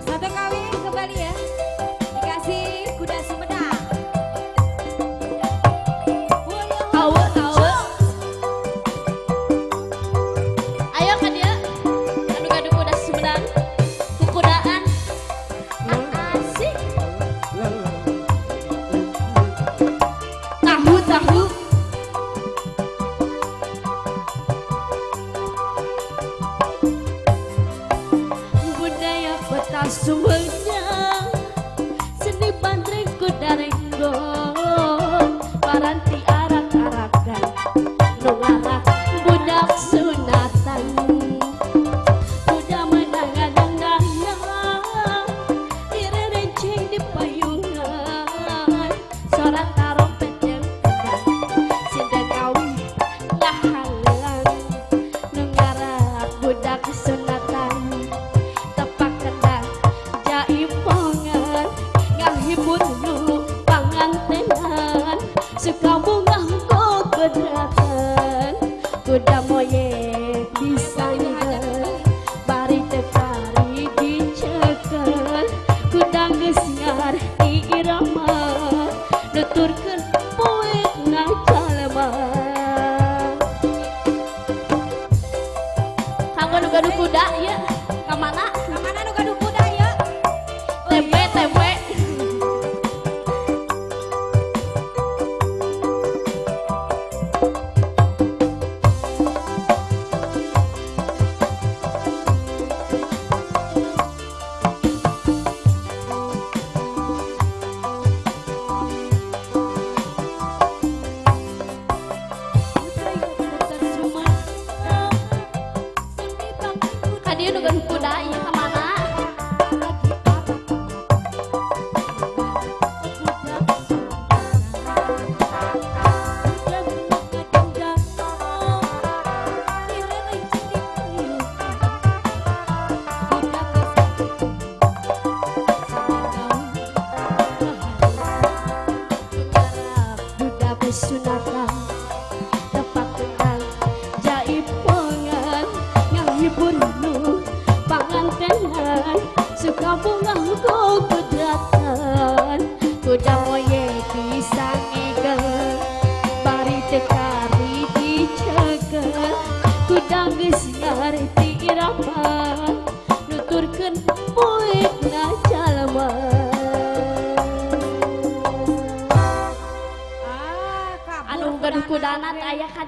Satu kali kembali ya. Dikasih kuda Sumedang. Awe, awe. Ayo kan dia. Adu-adu kuda Sumedang. Kukudaan. Asik. Tahu-tahu. Budaya kota Sumedang, seni bandreng kuda renggong, paranti arak-arakan, nungarak budak sunatan, kuda menangan-nangan, direnceng di payungan, sorak tarompet yang tegang, sindan kawin ngahalang, nungarak budak sunatan. Jaipongan ngahibur nu pangantenan suka bunga kok kedratan kuda moyek disanggan bari tekari dicekel kuda geus ngarti irama nuturkeun poetna jalema kanggo nu gaduh kuda ieu ka mana Kamana nu gaduh kuda ya? tempe tempe kadieu nu gaduh kuda ieu ka mana sunatan tepat tentang jaipongan ngahibur nu pangantenan suka bunga kok kedratan kuda moyek disanggeun bari tekari dicekel kuda geus ngarti irama